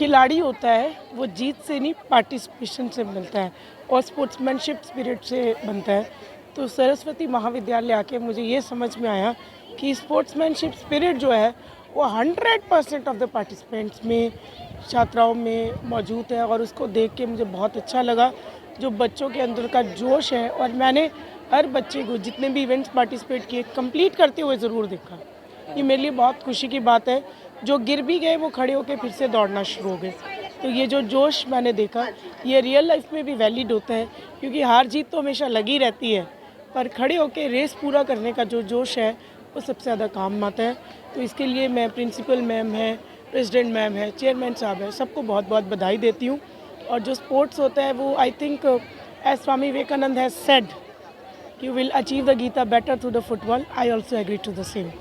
खिलाड़ी होता है वो जीत से नहीं पार्टिसिपेशन से मिलता है और स्पोर्ट्समैनशिप स्पिरिट से बनता है। तो सरस्वती महाविद्यालय आके मुझे ये समझ में आया कि स्पोर्ट्समैनशिप स्पिरिट जो है वो 100% ऑफ द पार्टिसिपेंट्स में, छात्राओं में मौजूद है और उसको देख के मुझे बहुत अच्छा लगा। जो बच्चों के अंदर का जोश है और मैंने हर बच्चे को जितने भी इवेंट्स पार्टिसिपेट किए कंप्लीट करते हुए ज़रूर देखा। ये मेरे लिए बहुत खुशी की बात है। जो गिर भी गए वो खड़े होकर फिर से दौड़ना शुरू हो गए। तो ये जो जोश मैंने देखा ये रियल लाइफ में भी वैलिड होता है, क्योंकि हार जीत तो हमेशा लगी रहती है, पर खड़े होकर रेस पूरा करने का जो जोश है वो सबसे ज़्यादा काम आता है। तो इसके लिए मैं प्रिंसिपल मैम है, प्रेसिडेंट मैम है, चेयरमैन साहब है, सबको बहुत बहुत बधाई देती हूँ। और जो स्पोर्ट्स होता है वो I think as Swami Vivekananda has said you will achieve the Gita better through the football, I also agree to the same.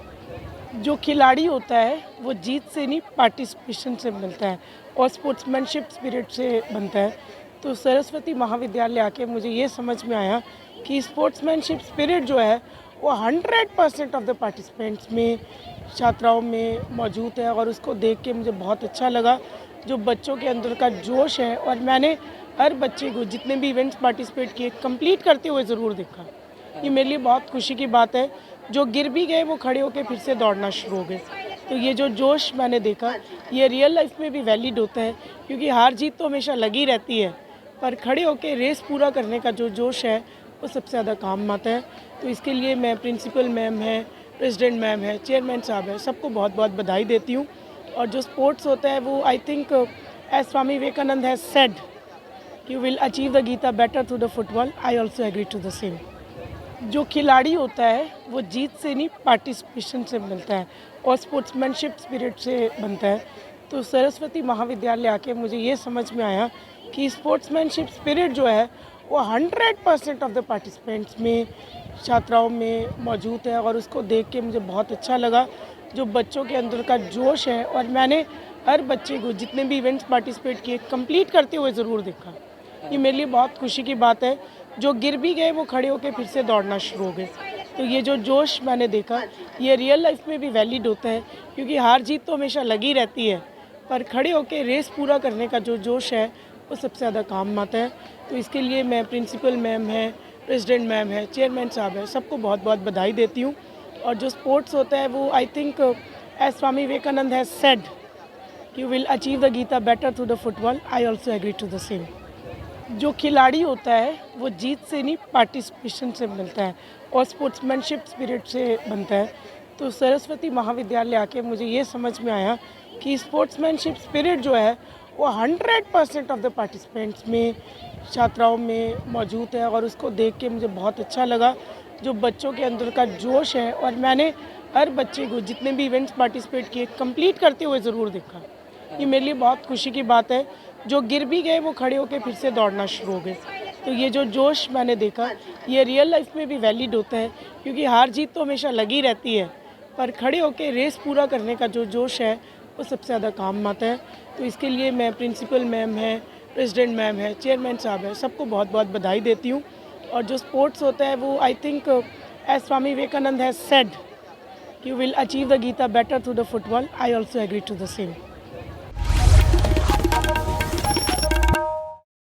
जो खिलाड़ी होता है वो जीत से नहीं पार्टिसिपेशन से मिलता है और स्पोर्ट्समैनशिप स्पिरिट से बनता है। तो सरस्वती महाविद्यालय आके मुझे ये समझ में आया कि स्पोर्ट्समैनशिप स्पिरिट जो है वो 100% ऑफ द पार्टिसिपेंट्स में, छात्राओं में मौजूद है और उसको देख के मुझे बहुत अच्छा लगा। जो बच्चों के अंदर का जोश है और मैंने हर बच्चे को जितने भी इवेंट्स पार्टिसिपेट किए कंप्लीट करते हुए ज़रूर देखा। ये मेरे लिए बहुत खुशी की बात है। जो गिर भी गए वो खड़े होकर फिर से दौड़ना शुरू हो गए। तो ये जो जोश मैंने देखा ये रियल लाइफ में भी वैलिड होता है, क्योंकि हार जीत तो हमेशा लगी रहती है, पर खड़े होकर रेस पूरा करने का जो जोश है वो सबसे ज़्यादा काम आता है। तो इसके लिए मैं प्रिंसिपल मैम है, प्रेसिडेंट मैम है, चेयरमैन साहब है, सबको बहुत बहुत बधाई देती हूँ। और जो स्पोर्ट्स होता है वो I think as Swami Vivekananda has said you will achieve the Gita better through the football, I also agree to the same. जो खिलाड़ी होता है वो जीत से नहीं पार्टिसिपेशन से मिलता है और स्पोर्ट्समैनशिप स्पिरिट से बनता है। तो सरस्वती महाविद्यालय आके मुझे ये समझ में आया कि स्पोर्ट्समैनशिप स्पिरिट जो है वो 100% ऑफ द पार्टिसिपेंट्स में, छात्राओं में मौजूद है और उसको देख के मुझे बहुत अच्छा लगा। जो बच्चों के अंदर का जोश है और मैंने हर बच्चे को जितने भी इवेंट्स पार्टिसिपेट किए कंप्लीट करते हुए ज़रूर देखा। ये मेरे लिए बहुत खुशी की बात है। जो गिर भी गए वो खड़े होकर फिर से दौड़ना शुरू हो गए। तो ये जो जोश मैंने देखा ये रियल लाइफ में भी वैलिड होता है, क्योंकि हार जीत तो हमेशा लगी रहती है, पर खड़े होकर रेस पूरा करने का जो जोश है वो सबसे ज़्यादा काम आता है। तो इसके लिए मैं प्रिंसिपल मैम है, प्रेसिडेंट मैम है, चेयरमैन साहब है, सबको बहुत बहुत बधाई देती हूँ। और जो स्पोर्ट्स होता है वो I think as Swami Vivekananda has said you will achieve the Gita better through the football, I also agree to the same. जो खिलाड़ी होता है वो जीत से नहीं पार्टिसिपेशन से मिलता है और स्पोर्ट्समैनशिप स्पिरिट से बनता है। तो सरस्वती महाविद्यालय आके मुझे ये समझ में आया कि स्पोर्ट्समैनशिप स्पिरिट जो है वो 100% ऑफ द पार्टिसिपेंट्स में, छात्राओं में मौजूद है और उसको देख के मुझे बहुत अच्छा लगा। जो बच्चों के अंदर का जोश है और मैंने हर बच्चे को जितने भी इवेंट्स पार्टिसिपेट किए कंप्लीट करते हुए ज़रूर देखा। ये मेरे लिए बहुत खुशी की बात है। जो गिर भी गए वो खड़े होकर फिर से दौड़ना शुरू हो गए। तो ये जो जोश मैंने देखा ये रियल लाइफ में भी वैलिड होता है, क्योंकि हार जीत तो हमेशा लगी रहती है, पर खड़े होकर रेस पूरा करने का जो जोश है वो सबसे ज़्यादा काम आता है। तो इसके लिए मैं प्रिंसिपल मैम है, प्रेसिडेंट मैम है, चेयरमैन साहब है, सबको बहुत बहुत बधाई देती हूँ। और जो स्पोर्ट्स होता है वो I think as Swami Vivekananda has said you will achieve the Gita better through the football, I also agree to the same.